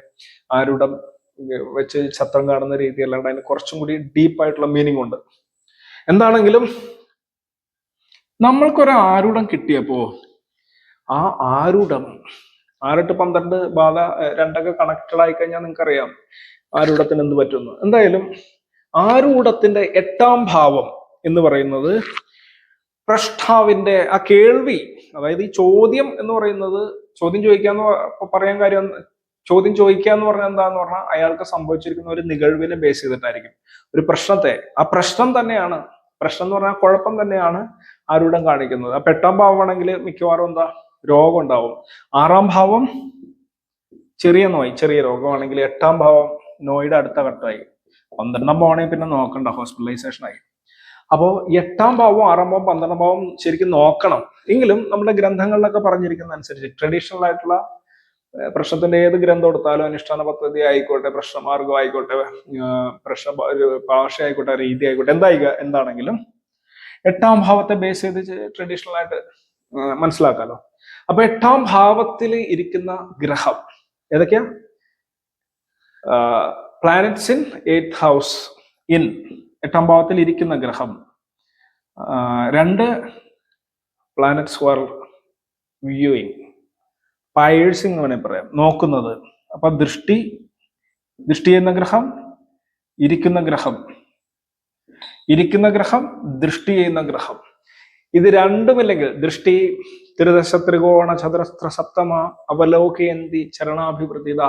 ആരൂഢം വെച്ച് ഛത്രം കാണുന്ന രീതി അല്ലാണ്ട് അതിന് കുറച്ചും കൂടി ഡീപ്പായിട്ടുള്ള മീനിങ് ഉണ്ട്. എന്താണെങ്കിലും നമ്മൾക്കൊരു ആരൂഢം കിട്ടിയപ്പോ ആ ആരൂഢം 6, 8, 12 ബാധ 2 കണക്റ്റഡ് ആയി കഴിഞ്ഞാൽ നിങ്ങൾക്കറിയാം ആരൂഢത്തിന് എന്ത് പറ്റുന്നു. എന്തായാലും ആരൂഢത്തിന്റെ 8ാം ഭാവം എന്ന് പറയുന്നത് പ്രഷ്ടാവിന്റെ ആ കേൾവി, അതായത് ഈ ചോദ്യം എന്ന് പറയുന്നത്, ചോദ്യം ചോദിക്കാന്ന് പറയാൻ കാര്യം, ചോദ്യം ചോദിക്കുക എന്ന് പറഞ്ഞാൽ എന്താന്ന് പറഞ്ഞാൽ അയാൾക്ക് സംഭവിച്ചിരിക്കുന്ന ഒരു നികழ்വിനെ ബേസ് ചെയ്തിട്ടായിരിക്കും. ഒരു പ്രശ്നത്തെ, ആ പ്രശ്നം തന്നെയാണ്, പ്രശ്നം എന്ന് പറഞ്ഞാൽ കുഴപ്പം തന്നെയാണ് ആരൂഢം കാണിക്കുന്നത്. അപ്പൊ 8ാം ഭാവമാണെങ്കിൽ മിക്കവാറും എന്താ, രോഗം ഉണ്ടാവും. 6ാം ഭാവം ചെറിയ രോഗമാണെങ്കിൽ 8ാം ഭാവം നോയുടെ അടുത്ത ഘട്ടമായി. 12ാം ഭാവമാണെങ്കിൽ പിന്നെ നോക്കണ്ട, ഹോസ്പിറ്റലൈസേഷൻ ആയി. അപ്പോ 8ാം ഭാവവും 6ാം ഭാവം 12ാം ഭാവം ശരിക്കും നോക്കണം. എങ്കിലും നമ്മുടെ ഗ്രന്ഥങ്ങളിലൊക്കെ പറഞ്ഞിരിക്കുന്ന അനുസരിച്ച് ട്രഡീഷണൽ ആയിട്ടുള്ള പ്രശ്നത്തിന്റെ ഏത് ഗ്രന്ഥം എടുത്താലും, അനുഷ്ഠാന പദ്ധതി ആയിക്കോട്ടെ, പ്രശ്നമാർഗം ആയിക്കോട്ടെ, ഭാഷ ആയിക്കോട്ടെ, രീതി ആയിക്കോട്ടെ, എന്താണെങ്കിലും 8ാം ഭാവത്തെ ബേസ് ചെയ്ത് ട്രഡീഷണൽ ആയിട്ട് മനസ്സിലാക്കാലോ. അപ്പൊ 8ാം ഭാവത്തിൽ ഇരിക്കുന്ന ഗ്രഹം ഏതൊക്കെയാ? Planets in 8th house. 8ാം ഭാവത്തിൽ ഇരിക്കുന്ന ഗ്രഹം 2 പ്ലാനറ്റ്സ് വർ വ്യൂയിങ്, പയേഴ്സിങ് വേണേ പറയാം, നോക്കുന്നത്. അപ്പൊ ദൃഷ്ടി ചെയ്യുന്ന ഗ്രഹം, ഇരിക്കുന്ന ഗ്രഹം ദൃഷ്ടി ചെയ്യുന്ന ഗ്രഹം. ഇത് രണ്ടുമില്ലെങ്കിൽ ദൃഷ്ടി ത്രിദശ ത്രികോണ ചതുരസ്ത്ര സപ്തമ അവലോകയന്തി ചരണാഭിവൃദ്ധിത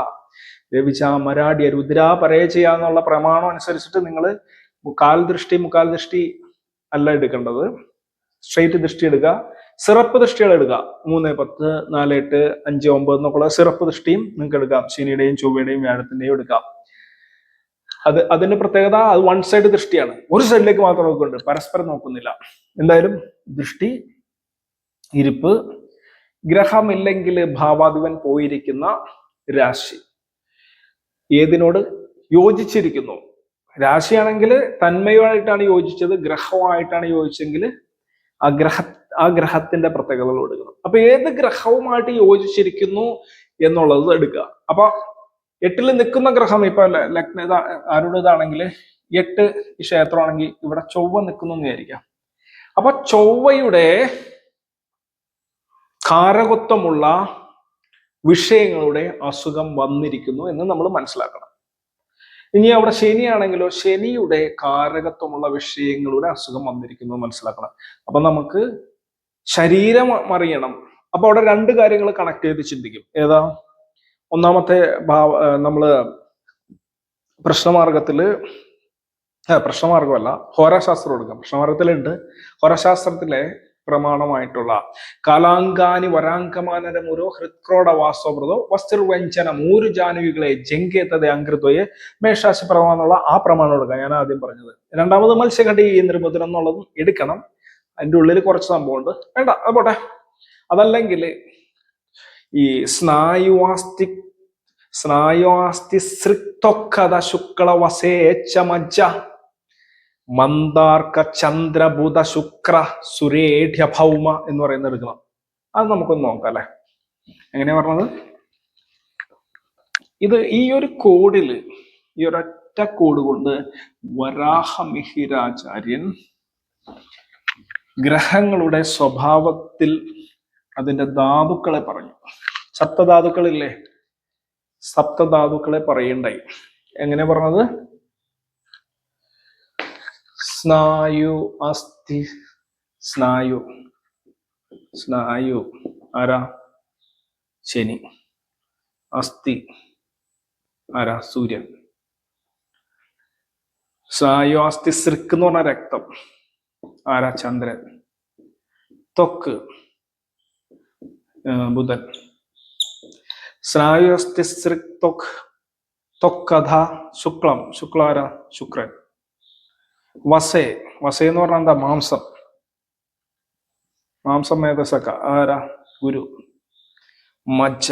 രവിച മരാഠ്യ രുദ്രാ പരേചയ എന്നുള്ള പ്രമാണം അനുസരിച്ചിട്ട് നിങ്ങൾ മുക്കാൽ ദൃഷ്ടി അല്ല എടുക്കേണ്ടത്. സ്ട്രെയിറ്റ് ദൃഷ്ടി എടുക്കുക. സിറപ്പ് ദൃഷ്ടികൾ എടുക്കുക. 3, 10, 4, 8, 5, 9 എന്നൊക്കെയുള്ള സിറപ്പ് ദൃഷ്ടിയും നിങ്ങൾക്ക് എടുക്കാം. ശനിയുടെയും ചൊവ്വയുടെയും വ്യാഴത്തിന്റെയും എടുക്കാം. അതിന്റെ പ്രത്യേകത, അത് 1 സൈഡ് ദൃഷ്ടിയാണ്. ഒരു സൈഡിലേക്ക് മാത്രം നോക്കുന്നുണ്ട്, പരസ്പരം നോക്കുന്നില്ല. എന്തായാലും ദൃഷ്ടി, ഇരിപ്പ്, ഗ്രഹമില്ലെങ്കിൽ ഭാവാധിപൻ പോയിരിക്കുന്ന രാശി ഏതിനോട് യോജിച്ചിരിക്കുന്നു. രാശിയാണെങ്കിൽ തന്മയമായിട്ടാണ് യോജിച്ചത്, ഗ്രഹമായിട്ടാണ് യോജിച്ചെങ്കിൽ ആ ഗ്രഹത്തിന്റെ പ്രത്യേകതകൾ എടുക്കണം. അപ്പൊ ഏത് ഗ്രഹവുമായിട്ട് യോജിച്ചിരിക്കുന്നു എന്നുള്ളത് എടുക്കുക. അപ്പൊ 8ൽ നിൽക്കുന്ന ഗ്രഹം, ഇപ്പൊ ലഗ്ന ആരുടെ ഇതാണെങ്കിൽ 8 ഈ ക്ഷേത്രമാണെങ്കിൽ ഇവിടെ ചൊവ്വ നിൽക്കുന്നു എന്ന് വിചാരിക്കാം. അപ്പൊ ചൊവ്വയുടെ കാരകത്വമുള്ള വിഷയങ്ങളുടെ അസുഖം വന്നിരിക്കുന്നു എന്ന് നമ്മൾ മനസ്സിലാക്കണം. ഇനി അവിടെ ശനിയാണെങ്കിലോ ശനിയുടെ കാരകത്വമുള്ള വിഷയങ്ങളുടെ അസുഖം വന്നിരിക്കുന്നു മനസ്സിലാക്കണം. അപ്പൊ നമുക്ക് ശരീരം അറിയണം. അപ്പൊ അവിടെ 2 കാര്യങ്ങൾ കണക്ട് ചെയ്ത് ചിന്തിക്കും. ഏതാ? ഒന്നാമത്തെ നമ്മള് പ്രശ്നമാർഗത്തില് പ്രശ്നമാർഗമല്ല, ഹോരാശാസ്ത്രം എടുക്കാം. പ്രശ്നമാർഗത്തിലുണ്ട്. ഹോരാശാസ്ത്രത്തിലെ പ്രമാണമായിട്ടുള്ള കാലാങ്കാനി വരാങ്കമാനരമുരോ ഹൃത്ക്രോഡ വാസോമൃതോ വസ്തുർവ്യഞ്ജന മൂരു ജാനുവികളെ ജങ്കേതത അങ്കൃതയെ മേഷാശി പ്രമാണമുള്ള ആ പ്രമാണം എടുക്കാം. ഞാൻ ആദ്യം പറഞ്ഞത്. രണ്ടാമത് മത്സ്യഘടി നിർമ്മിതം എന്നുള്ളതും എടുക്കണം. അതിൻ്റെ ഉള്ളിൽ കുറച്ച് സംഭവമുണ്ട്, വേണ്ട അത് പോട്ടെ. അതല്ലെങ്കിൽ ഈ സ്നായുവാസ്തി സൃക്തൊക്കഥ ശുക്ല വസേച്ച മജ്ജ മന്ദാർക്ക ചന്ദ്രബുധ ശുക്ര സുരേഢ്യ ഭൗമ എന്ന് പറയുന്നത് എടുക്കണം. അത് നമുക്കൊന്ന് നോക്കാം അല്ലെ, എങ്ങനെയാ പറഞ്ഞത്. ഇത് ഈ ഒരു കോഡില്, ഈ ഒരൊറ്റ കോഡ് കൊണ്ട് വരാഹമിഹിരാചാര്യൻ ഗ്രഹങ്ങളുടെ സ്വഭാവത്തിൽ അതിന്റെ ധാതുക്കളെ പറഞ്ഞു. സപ്തധാതുക്കളില്ലേ, സപ്തധാതുക്കളെ പറയണ്ടായി. എങ്ങനെ പറഞ്ഞത്? സ്നായു അസ്ഥി, സ്നായു ആരാ? ശനി. അസ്ഥി ആരാ? സൂര്യൻ. സ്നായു അസ്ഥി സൃക്ക് എന്ന് പറഞ്ഞ രക്തം ആരാ? ചന്ദ്രൻ. ത്വക്ക് ബുധൻ. സ്നായു അസ്ഥി സൃക് ത്വക് ത്വക്കഥ ശുക്ലം, ശുക്ലാര? ശുക്രൻ. വസേ എന്ന് പറഞ്ഞാൽ എന്താ? മാംസം മേധസക്ക ആരാ? ഗുരു. മജ്ജ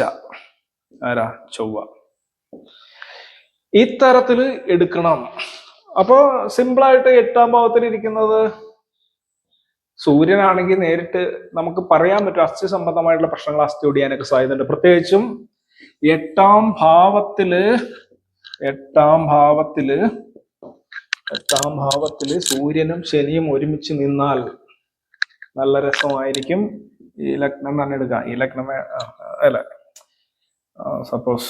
ആരാ? ചൊവ്വ. ഇത്തരത്തില് എടുക്കണം. അപ്പോ സിമ്പിളായിട്ട് 8ാം ഭാവത്തിൽ ഇരിക്കുന്നത് സൂര്യനാണെങ്കിൽ നേരിട്ട് നമുക്ക് പറയാൻ പറ്റും അസ്ഥി സംബന്ധമായിട്ടുള്ള പ്രശ്നങ്ങൾ അസ്ഥി ഒടിയാനൊക്കെ സാധ്യതയുണ്ട്. പ്രത്യേകിച്ചും 8ാം ഭാവത്തില് സൂര്യനും ശനിയും ഒരുമിച്ച് നിന്നാൽ നല്ല രസമായിരിക്കും. ഈ ലഗ്നം തന്നെ എടുക്കാം. ഈ ലഗ്നമേ അല്ല, സപ്പോസ്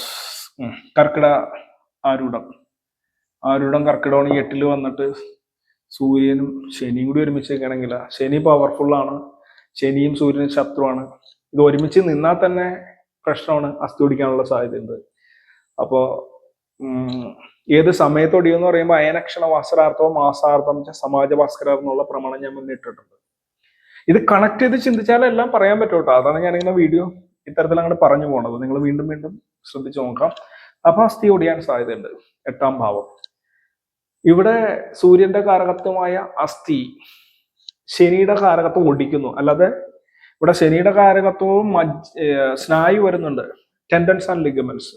കർക്കിട ആരൂഢം കർക്കിടമാണ് 8ൽ വന്നിട്ട് സൂര്യനും ശനിയും കൂടി ഒരുമിച്ച് നിൽക്കണമെങ്കിൽ, ശനി പവർഫുള്ളാണ്, ശനിയും സൂര്യനും ശത്രുവാണ്. ഇത് ഒരുമിച്ച് നിന്നാൽ തന്നെ പ്രശ്നമാണ്, അസ്ഥി ഒടിക്കാനുള്ള സാധ്യതയുണ്ട്. അപ്പോ ഏത് സമയത്തൊടിയെന്ന് പറയുമ്പോൾ അയനക്ഷണ വാസരാർത്ഥവും മാസാർത്ഥം സമാജ ഭാസ്കര എന്നുള്ള പ്രമാണം ഞാൻ മുന്നിട്ടിട്ടുണ്ട്. ഇത് കണക്ട് ചെയ്ത് ചിന്തിച്ചാലെല്ലാം പറയാൻ പറ്റും കേട്ടോ. അതാണ് ഞാനിങ്ങനെ വീഡിയോ ഇത്തരത്തിൽ അങ്ങോട്ട് പറഞ്ഞു പോണത്. നിങ്ങൾ വീണ്ടും ശ്രദ്ധിച്ചു നോക്കാം. അപ്പൊ അസ്ഥി ഒടിയാൻ സാധ്യതയുണ്ട്. 8ാം ഭാവം. ഇവിടെ സൂര്യന്റെ കാരകത്വമായ അസ്ഥി ശനിയുടെ കാരകത്വം ഒടിക്കുന്നു. അല്ലാതെ ഇവിടെ ശനിയുടെ കാരകത്വവും സ്നായു വരുന്നുണ്ട്, ടെൻഡൻസ് ആൻഡ് ലിഗമെന്റ്സ്.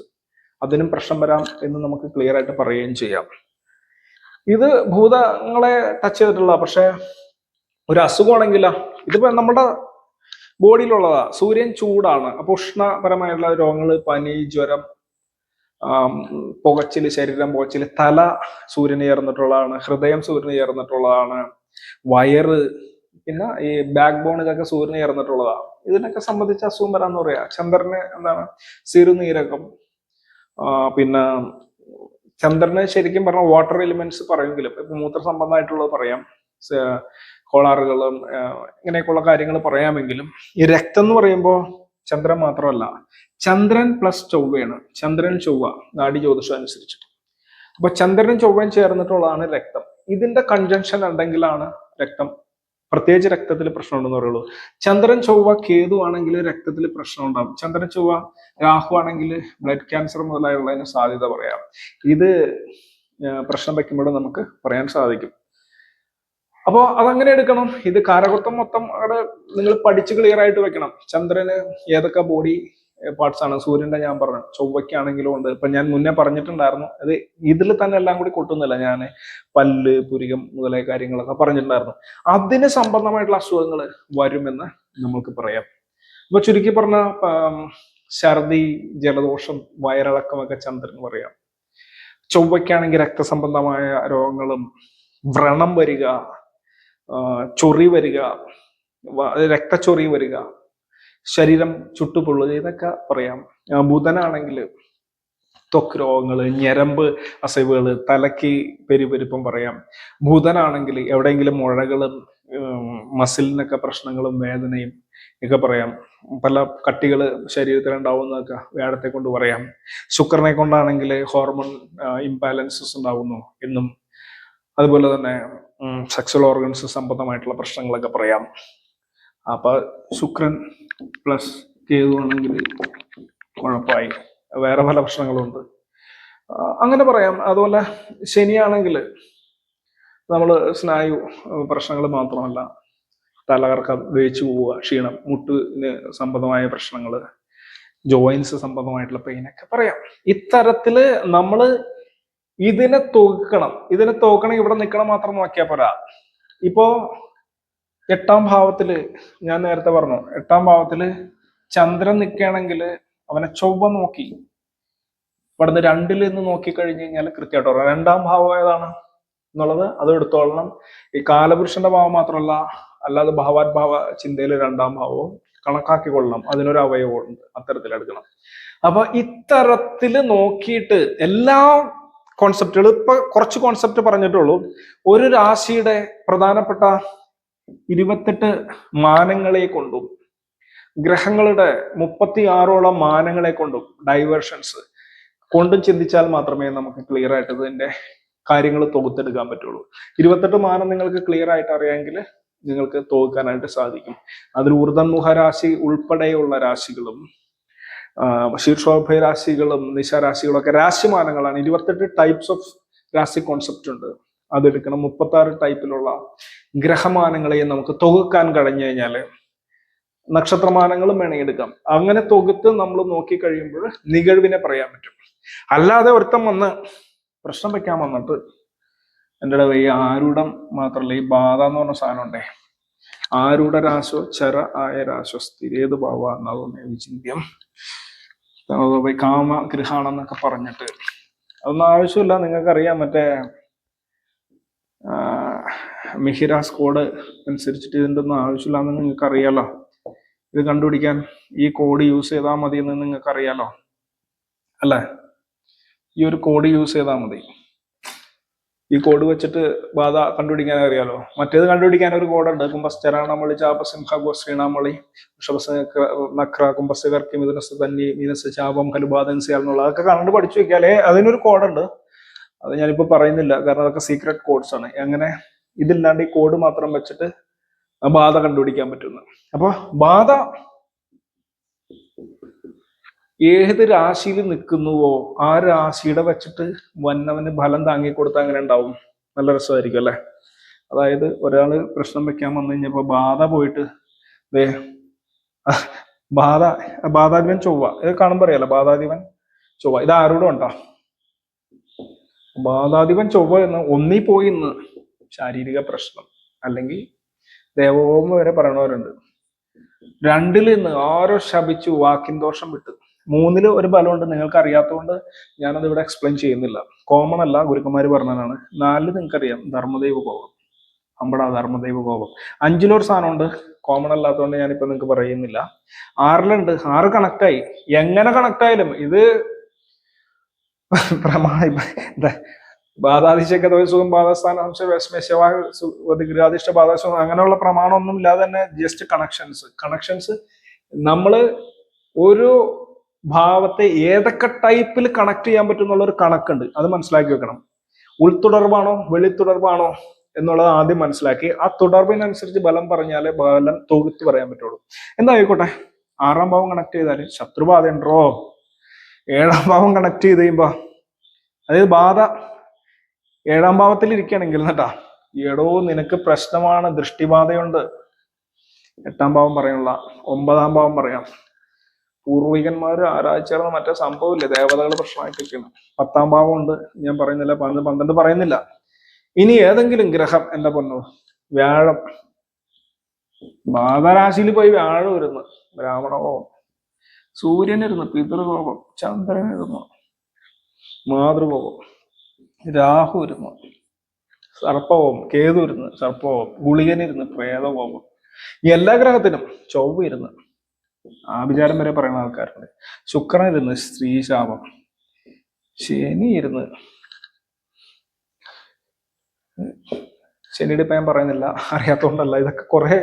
അതിനും പ്രശ്നം വരാം എന്ന് നമുക്ക് ക്ലിയർ ആയിട്ട് പറയുകയും ചെയ്യാം. ഇത് ഭൂതങ്ങളെ ടച്ച് ചെയ്തിട്ടുള്ള, പക്ഷെ ഒരു അസുഖമാണെങ്കില ഇതിപ്പോ നമ്മുടെ ബോഡിയിലുള്ളതാ. സൂര്യൻ ചൂടാണ്, അപ്പൊ ഉഷ്ണപരമായിട്ടുള്ള രോഗങ്ങൾ, പനി, ജ്വരം, പുകച്ചില്, ശരീരം പുകച്ചില്, തല സൂര്യന് ചേർന്നിട്ടുള്ളതാണ്, ഹൃദയം സൂര്യന് ചേർന്നിട്ടുള്ളതാണ്, വയറ്, പിന്നെ ഈ ബാക്ക് ബോൺ, ഇതൊക്കെ സൂര്യന് ചേർന്നിട്ടുള്ളതാണ്. ഇതിനൊക്കെ സംബന്ധിച്ച് അസുഖം വരാന്ന് പറയാ. ചന്ദ്രന് എന്താണ്? സിറുനീരകം. പിന്നെ ചന്ദ്രന് ശരിക്കും പറഞ്ഞാൽ വാട്ടർ എലിമെന്റ്സ് പറയുമെങ്കിലും ഇപ്പൊ മൂത്ര സംബന്ധമായിട്ടുള്ളത് പറയാം, കോളാറുകളും ഇങ്ങനെയൊക്കെയുള്ള കാര്യങ്ങൾ പറയാമെങ്കിലും ഈ രക്തം എന്ന് പറയുമ്പോൾ ചന്ദ്രൻ മാത്രമല്ല, ചന്ദ്രൻ പ്ലസ് ചൊവ്വയാണ്. ചന്ദ്രൻ ചൊവ്വ നാഡി ജ്യോതിഷം അനുസരിച്ച്. അപ്പൊ ചന്ദ്രനും ചൊവ്വയും ചേർന്നിട്ടുള്ളതാണ് രക്തം. ഇതിന്റെ കൺജങ്ഷൻ ഉണ്ടെങ്കിലാണ് രക്തം, പ്രത്യേകിച്ച് രക്തത്തിൽ പ്രശ്നം ഉണ്ടെന്ന് പറയുള്ളൂ. ചന്ദ്രൻ ചൊവ്വ കേതു ആണെങ്കിൽ രക്തത്തിൽ പ്രശ്നം ഉണ്ടാകും. ചന്ദ്രൻ ചൊവ്വ രാഹു ആണെങ്കിൽ ബ്ലഡ് ക്യാൻസർ മുതലായുള്ളതിന് സാധ്യത പറയാം. ഇത് പ്രശ്നം വയ്ക്കുമ്പോൾ നമുക്ക് പറയാൻ സാധിക്കും. അപ്പോൾ അതങ്ങനെ എടുക്കണം. ഇത് കാരകത്വം മൊത്തം അവിടെ നിങ്ങൾ പഠിച്ച് ക്ലിയർ ആയിട്ട് വെക്കണം. ചന്ദ്രന് ഏതൊക്കെ ബോഡി പാർട്സ് ആണ്? സൂര്യന്റെ ഞാൻ പറഞ്ഞു, ചൊവ്വയ്ക്കാണെങ്കിലും ഉണ്ട്. ഇപ്പൊ ഞാൻ മുന്നേ പറഞ്ഞിട്ടുണ്ടായിരുന്നു, അത് ഇതിൽ തന്നെ എല്ലാം കൂടി കൊട്ടുന്നില്ല. ഞാൻ പല്ല്, പുരികം മുതലായ കാര്യങ്ങളൊക്കെ പറഞ്ഞിട്ടുണ്ടായിരുന്നു. അതിന് സംബന്ധമായിട്ടുള്ള അസുഖങ്ങൾ വരുമെന്ന് നമുക്ക് പറയാം. അപ്പൊ ചുരുക്കി പറഞ്ഞ ഛർദി, ജലദോഷം, വയറിളക്കമൊക്കെ ചന്ദ്രൻ പറയാം. ചൊവ്വയ്ക്കാണെങ്കിൽ രക്തസംബന്ധമായ രോഗങ്ങളും, വ്രണം വരിക, ചൊറി വരിക, രക്തച്ചൊറി വരിക, ശരീരം ചുട്ടുപൊള്ളുക, ഇതൊക്കെ പറയാം. ബുധനാണെങ്കിൽ ത്വക്ക് രോഗങ്ങൾ, ഞരമ്പ് അസൈവുകൾ, തലയ്ക്ക് പെരുപെരുപ്പം പറയാം. ബുധനാണെങ്കിൽ എവിടെയെങ്കിലും മുഴകളും മസിലിനൊക്കെ പ്രശ്നങ്ങളും വേദനയും ഒക്കെ പറയാം. പല കട്ടികൾ ശരീരത്തിൽ ഉണ്ടാവുന്നതൊക്കെ വ്യാഴത്തെ കൊണ്ട് പറയാം. ശുക്രനെ കൊണ്ടാണെങ്കിൽ ഹോർമോൺ ഇംബാലൻസസ് ഉണ്ടാവുന്നു എന്നും, അതുപോലെ തന്നെ സെക്സ്വൽ ഓർഗൻസ് സംബന്ധമായിട്ടുള്ള പ്രശ്നങ്ങളൊക്കെ പറയാം. അപ്പൊ ശുക്രൻ പ്ലസ് കേതു ആണെങ്കിൽ കുഴപ്പമായി, വേറെ പല പ്രശ്നങ്ങളുണ്ട്, അങ്ങനെ പറയാം. അതുപോലെ ശനിയാണെങ്കിൽ നമ്മൾ സ്നായു പ്രശ്നങ്ങൾ മാത്രമല്ല, തലകറക്കം, വേച്ചു പോവുക, ക്ഷീണം, മുട്ടിന് സംബന്ധമായ പ്രശ്നങ്ങൾ, ജോയിൻസ് സംബന്ധമായിട്ടുള്ള പെയിനൊക്കെ പറയാം. ഇത്തരത്തില് നമ്മൾ ഇതിനെ തോക്കണം. ഇവിടെ നിൽക്കണം മാത്രം നോക്കിയാൽ പോരാ. ഇപ്പോ 8ാം ഭാവത്തില് ഞാൻ നേരത്തെ പറഞ്ഞു, 8ാം ഭാവത്തില് ചന്ദ്രൻ നിൽക്കുകയാണെങ്കിൽ അവനെ ചൊവ്വ നോക്കി ഇവിടുന്ന് 2ൽ നിന്ന് നോക്കിക്കഴിഞ്ഞു കഴിഞ്ഞാൽ കൃത്യമായിട്ട് പറയാം 2ാം ഭാവം ഏതാണ് എന്നുള്ളത് അത് എടുത്തോളണം. ഈ കാലപുരുഷന്റെ ഭാവം മാത്രമല്ല, അല്ലാതെ ഭാവാത്ഭാവ ചിന്തയിൽ 2ാം ഭാവവും കണക്കാക്കിക്കൊള്ളണം. അതിനൊരു അവയവമുണ്ട്, അത്തരത്തിലെടുക്കണം. അപ്പൊ ഇത്തരത്തില് നോക്കിയിട്ട് എല്ലാ കോൺസെപ്റ്റുകൾ, ഇപ്പൊ കുറച്ച് കോൺസെപ്റ്റ് പറഞ്ഞിട്ടുള്ളൂ. ഒരു രാശിയുടെ പ്രധാനപ്പെട്ട 28 മാനങ്ങളെ കൊണ്ടും ഗ്രഹങ്ങളുടെ 36ഓളം മാനങ്ങളെ കൊണ്ടും ഡൈവേർഷൻസ് കൊണ്ടും ചിന്തിച്ചാൽ മാത്രമേ നമുക്ക് ക്ലിയർ ആയിട്ട് ഇതിന്റെ കാര്യങ്ങൾ തൊകുത്തെടുക്കാൻ പറ്റുള്ളൂ. 28 മാനം നിങ്ങൾക്ക് ക്ലിയർ ആയിട്ട് അറിയാമെങ്കിൽ നിങ്ങൾക്ക് തോൽക്കാനായിട്ട് സാധിക്കും. അതിൽ ഊർധന്മുഖ രാശി ഉൾപ്പെടെയുള്ള രാശികളും ശീർഷോഭയ രാശികളും നിശാരാശികളും ഒക്കെ രാശിമാനങ്ങളാണ്. 28 ടൈപ്സ് ഓഫ് രാശി കോൺസെപ്റ്റ് ഉണ്ട്, അതെടുക്കണം. 36 ടൈപ്പിലുള്ള ഗ്രഹമാനങ്ങളെ നമുക്ക് തൊകുക്കാൻ കഴിഞ്ഞു കഴിഞ്ഞാൽ നക്ഷത്രമാനങ്ങളും വേണമെങ്കിൽ എടുക്കാം. അങ്ങനെ തൊകുത്ത് നമ്മൾ നോക്കി കഴിയുമ്പോൾ നികഴ്വിനെ പറയാൻ പറ്റും. അല്ലാതെ ഒരുത്തം വന്ന് പ്രശ്നം വെക്കാൻ വന്നിട്ട് എൻ്റെ ഈ ആരൂഢം മാത്രമല്ല, ഈ ബാധ എന്ന് പറഞ്ഞ സാധനം ഉണ്ടേ, ആരൂഢ രാശോ ചര ആയ രാശോ സ്ഥിരേത് ഭാവ എന്നാകുന്ന വിചിന്യം കാമ ഗൃഹാണെന്നൊക്കെ പറഞ്ഞിട്ട് അതൊന്നും ആവശ്യമില്ല. നിങ്ങൾക്കറിയാം, മറ്റേ മിഹിരാസ് കോഡ് അനുസരിച്ചിട്ട് ഇതിൻ്റെ ഒന്നും ആവശ്യമില്ലാന്ന് നിങ്ങൾക്ക് അറിയാലോ. ഇത് കണ്ടുപിടിക്കാൻ ഈ കോഡ് യൂസ് ചെയ്താൽ മതി എന്ന് നിങ്ങൾക്ക് അറിയാലോ അല്ലേ? ഈ ഒരു കോഡ് യൂസ് ചെയ്താൽ മതി. ഈ കോഡ് വെച്ചിട്ട് ബാധ കണ്ടുപിടിക്കാൻ അറിയാലോ. മറ്റേത് കണ്ടുപിടിക്കാൻ ഒരു കോഡുണ്ട്. കുംഭസ്ഥരാണമളി ചാപസിംഹ ഗോശ്രീണാമളി നക്ര കുംഭസ്ഥകർക്കി മിഥുനസ് തന്നി മീനസ് ചാപം കലുബാധൻസിയാൽ എന്നുള്ള അതൊക്കെ കണ്ടു പഠിച്ചു വെക്കാലേ. അതിനൊരു കോഡുണ്ട്, അത് ഞാനിപ്പോ പറയുന്നില്ല, കാരണം അതൊക്കെ സീക്രട്ട് കോഡ്സ് ആണ്. അങ്ങനെ ഇതില്ലാണ്ട് ഈ കോഡ് മാത്രം വെച്ചിട്ട് ബാധ കണ്ടുപിടിക്കാൻ പറ്റുന്നു. അപ്പൊ ബാധ ഏത് രാശിയിൽ നിൽക്കുന്നുവോ ആ രാശിയുടെ വെച്ചിട്ട് വന്നവന് ഫലം താങ്ങിക്കൊടുത്താൽ അങ്ങനെ ഉണ്ടാവും. നല്ല രസമായിരിക്കും അല്ലെ? അതായത് ഒരാള് പ്രശ്നം വെക്കാൻ വന്നു കഴിഞ്ഞപ്പോ ബാധ പോയിട്ട് ബാധാധിപൻ ചൊവ്വ, ഇത് കാണുമ്പോ അറിയാലോ, ബാധാധിപൻ ചൊവ്വ. ഇത് ആരോടും ഉണ്ടോ? ബാധാധിപൻ ചൊവ്വ എന്ന് ഒന്നീ പോയി ഇന്ന് ശാരീരിക പ്രശ്നം, അല്ലെങ്കിൽ ദേവഹോമം വരെ പറയണവരുണ്ട്. 2ൽ നിന്ന് ആരോ ശപിച്ചു വാക്കിൻ ദോഷം വിട്ട്. 3ൽ ഒരു ബലമുണ്ട്, നിങ്ങൾക്ക് അറിയാത്തതുകൊണ്ട് ഞാനത് ഇവിടെ എക്സ്പ്ലെയിൻ ചെയ്യുന്നില്ല. കോമൺ അല്ല, ഗുരുക്കന്മാര് പറഞ്ഞതാണ്. 4 നിങ്ങൾക്കറിയാം, ധർമ്മദൈവ കോപം, അമ്പട ധർമ്മദൈവ കോപം. 5ലൊരു സാധനമുണ്ട്, കോമൺ അല്ലാത്തതുകൊണ്ട് ഞാനിപ്പോ നിങ്ങൾക്ക് പറയുന്നില്ല. 6ലുണ്ട്, 6 കണക്റ്റായി. എങ്ങനെ കണക്റ്റായാലും ഇത് ബാധാദിശയൊക്കെ സുഖം ബാധസ്ഥാനം ബാധാസുഖം അങ്ങനെയുള്ള പ്രമാണമൊന്നും ഇല്ലാതെ തന്നെ ജസ്റ്റ് കണക്ഷൻസ് നമ്മള് ഒരു ഭാവത്തെ ഏതൊക്കെ ടൈപ്പിൽ കണക്ട് ചെയ്യാൻ പറ്റും എന്നുള്ള ഒരു കണക്കുണ്ട്, അത് മനസ്സിലാക്കി വെക്കണം. ഉൾത്തുടർബാണോ വെളിത്തുടർബാണോ എന്നുള്ളത് ആദ്യം മനസ്സിലാക്കി ആ തുടർബിനനുസരിച്ച് ബലം പറഞ്ഞാലേ ബലം തൊകുത്ത് പറയാൻ പറ്റുള്ളൂ. എന്തായിക്കോട്ടെ, 6ാം ഭാവം കണക്ട് ചെയ്താൽ ശത്രുബാധ ഉണ്ടോ? 7ാം ഭാവം കണക്ട് ചെയ്ത് കഴിയുമ്പോ, അതായത് ബാധ 7ാം ഭാവത്തിൽ ഇരിക്കുകയാണെങ്കിൽ കേട്ടാ, എടോ നിനക്ക് പ്രശ്നമാണ്, ദൃഷ്ടിബാധയുണ്ട്. 8ാം ഭാവം പറയാനുള്ള, 9ാം ഭാവം പറയാം, പൂർവികന്മാര് ആരാഴ്ച മറ്റേ സംഭവമില്ലേ, ദേവതകൾ പ്രശ്നമായിട്ടൊക്കെയാണ്. 10ാം ഭാവം ഉണ്ട്, ഞാൻ പറയുന്നില്ല. 12 പറയുന്നില്ല. ഇനി ഏതെങ്കിലും ഗ്രഹം, എന്റെ പൊന്നു വ്യാഴം, ബാധരാശിയിൽ പോയി വ്യാഴം ഇരുന്ന് ബ്രാഹ്മണകോപം, സൂര്യനിരുന്ന് പിതൃകോപം, ചന്ദ്രനിരുന്ന് മാതൃകോപം, രാഹു ഇരുന്ന് സർപ്പകോപം, കേതു ഇരുന്ന് സർപ്പകോപം, ഗുളികനിരുന്ന് പ്രേതകോപം, ഈ എല്ലാ ഗ്രഹത്തിനും ചൊവ്വ ഇരുന്ന് ആഭിചാരം വരെ പറയുന്ന ആൾക്കാരുണ്ട്. ശുക്രൻ ഇരുന്ന് സ്ത്രീശാപം, ശനി ഇരുന്ന്, ശനിയുടെ ഇപ്പം ഞാൻ പറയുന്നില്ല, അറിയാത്തോണ്ടല്ല, ഇതൊക്കെ കുറെ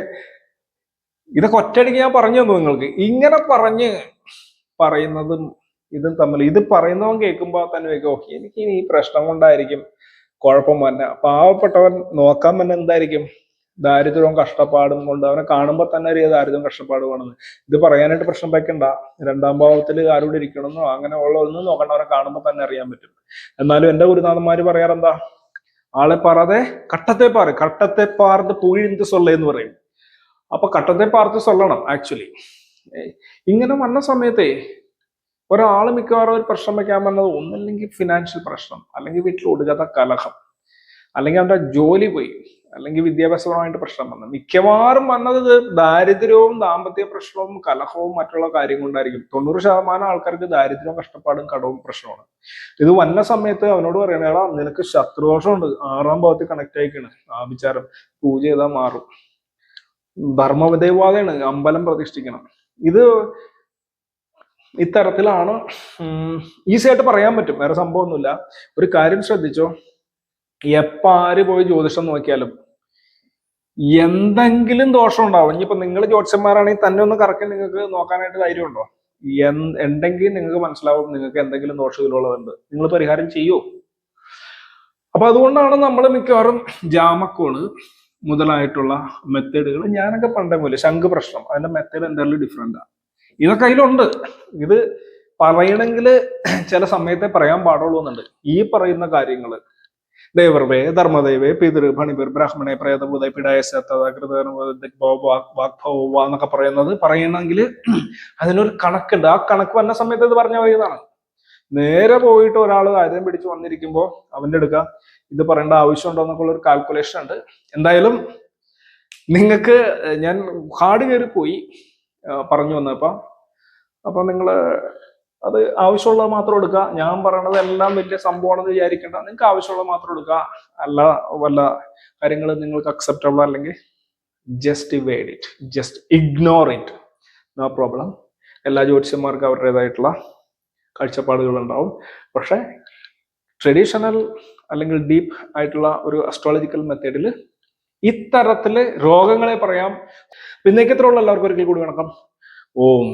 ഇതൊക്കെ ഒറ്റയടിക്ക് ഞാൻ പറഞ്ഞു തന്നു നിങ്ങൾക്ക്. ഇങ്ങനെ പറയുന്നതും ഇതും തമ്മിൽ, ഇത് പറയുന്നവൻ കേൾക്കുമ്പോൾ തന്നെ വെക്കോ എനിക്ക് ഇനി ഈ പ്രശ്നം കൊണ്ടായിരിക്കും കുഴപ്പം വന്നെ. പാവപ്പെട്ടവൻ നോക്കാൻ തന്നെ എന്തായിരിക്കും ദാരിദ്ര്യവും കഷ്ടപ്പാടും കൊണ്ട് അവനെ കാണുമ്പോൾ തന്നെ അറിയാം ദാരിദ്ര്യവും കഷ്ടപ്പാടുമാണെന്ന്. ഇത് പറയാനായിട്ട് പ്രശ്നം വെക്കണ്ട, രണ്ടാം ഭാവത്തിൽ ആരോട് ഇരിക്കണമെന്നോ അങ്ങനെ ഉള്ള ഒന്നും നോക്കണ്ട, അവനെ കാണുമ്പോൾ തന്നെ അറിയാൻ പറ്റും. എന്നാലും എന്റെ ഗുരുനാഥന്മാര് പറയാറെന്താ, ആളെ പാറാതെ കട്ടത്തെ പാർന്ന് പൂഴിന്ത് സൊല്ല എന്ന് പറയും. അപ്പൊ കട്ടത്തെ പാർത്ത് സൊല്ലണം ആക്ച്വലി. ഇങ്ങനെ വന്ന സമയത്തെ ഒരാൾ മിക്കവാറും ഒരു പ്രശ്നം വെക്കാൻ വന്നത് ഒന്നല്ലെങ്കിൽ ഫിനാൻഷ്യൽ പ്രശ്നം, അല്ലെങ്കിൽ വീട്ടിൽ ഒടുങ്ങാത്ത കലഹം, അല്ലെങ്കിൽ അവന്റെ ജോലി പോയി, അല്ലെങ്കിൽ വിദ്യാഭ്യാസപരമായിട്ട് പ്രശ്നം വന്നു. മിക്കവാറും വന്നത് ഇത് ദാരിദ്ര്യവും ദാമ്പത്യ പ്രശ്നവും കലഹവും മറ്റുള്ള കാര്യം കൊണ്ടായിരിക്കും. 90% ആൾക്കാർക്ക് ദാരിദ്ര്യവും കഷ്ടപ്പാടും കടവും പ്രശ്നമാണ്. ഇത് വന്ന സമയത്ത് അവനോട് പറയണ, എടാ നിനക്ക് ശത്രുദോഷമുണ്ട്, 6ാം ഭാവത്തിൽ കണക്ട് ആയിക്കാണ്, ആ വിചാരം പൂജ ചെയ്താൽ മാറും, ധർമ്മദേവാദയാണ്, അമ്പലം പ്രതിഷ്ഠിക്കണം. ഇത് ഇത്തരത്തിലാണ് ഈസി ആയിട്ട് പറയാൻ പറ്റും, വേറെ സംഭവമൊന്നുമില്ല. ഒരു കാര്യം ശ്രദ്ധിച്ചോ, എപ്പ ആര് പോയി ജ്യോതിഷം നോക്കിയാലും എന്തെങ്കിലും ദോഷം ഉണ്ടാവും. ഇനിയിപ്പോ നിങ്ങൾ ജ്യോത്സ്യന്മാരാണെങ്കിൽ തന്നെ ഒന്ന് കറക്കി നിങ്ങൾക്ക് നോക്കാനായിട്ട് ധൈര്യമുണ്ടോ? ഉണ്ടെങ്കിൽ നിങ്ങൾക്ക് മനസ്സിലാവും നിങ്ങൾക്ക് എന്തെങ്കിലും ദോഷം ഇതിലുള്ളതുണ്ട്, നിങ്ങൾ പരിഹാരം ചെയ്യൂ. അപ്പൊ അതുകൊണ്ടാണ് നമ്മൾ മിക്കവാറും ജാമക്കോള് മുതലായിട്ടുള്ള മെത്തേഡുകൾ, ഞാനൊക്കെ പണ്ടേ പോലെ ശംഖ് പ്രശ്നം, അതിന്റെ മെത്തേഡ് എന്തായാലും ഡിഫറെന്റാ. ഇതൊക്കെ അതിലുണ്ട്. ഇത് പറയണമെങ്കിൽ ചില സമയത്തെ പറയാൻ പാടുള്ളൂ എന്നുണ്ട്. ഈ പറയുന്ന കാര്യങ്ങള് ദേവർവേ ധർമ്മദേവേ പിതൃ ഭണിപിർ ബ്രാഹ്മണെ പ്രേതഭൂത പിടായ എന്നൊക്കെ പറയണമെങ്കിൽ അതിനൊരു കണക്കുണ്ട്. ആ കണക്ക് വന്ന സമയത്ത് ഇത് പറഞ്ഞ വഴിയതാണ്. നേരെ പോയിട്ട് ഒരാൾ ആയുധം പിടിച്ച് വന്നിരിക്കുമ്പോൾ അവന്റെ അടുക്ക ഇത് പറയേണ്ട ആവശ്യമുണ്ടോ എന്നൊക്കെ ഉള്ള ഒരു കാൽക്കുലേഷൻ ഉണ്ട്. എന്തായാലും നിങ്ങൾക്ക് ഞാൻ ഹാർഡ് കയറി പോയി പറഞ്ഞു വന്നപ്പോ, അപ്പൊ നിങ്ങള് അത് ആവശ്യമുള്ളത് മാത്രം എടുക്കുക. ഞാൻ പറയണത് എല്ലാം വലിയ സംഭവമാണെന്ന് വിചാരിക്കേണ്ട, നിങ്ങൾക്ക് ആവശ്യമുള്ളത് മാത്രം എടുക്കുക. അല്ല വല്ല കാര്യങ്ങൾ നിങ്ങൾക്ക് അക്സെപ്റ്റബിൾ അല്ലെങ്കിൽ just evade it, just ignore it, no problem. എല്ലാ ജ്യോതിഷന്മാർക്കും അവരുടേതായിട്ടുള്ള കാഴ്ചപ്പാടുകൾ ഉണ്ടാവും. പക്ഷെ ട്രഡീഷണൽ അല്ലെങ്കിൽ ഡീപ്പ് ആയിട്ടുള്ള ഒരു അസ്ട്രോളജിക്കൽ മെത്തേഡിൽ ഇത്തരത്തില് രോഗങ്ങളെ പറയാം. പിന്നേക്ക് ഇത്ര ഉള്ള എല്ലാവർക്കും ഒരിക്കൽ കൂടി വണക്കം. ഓം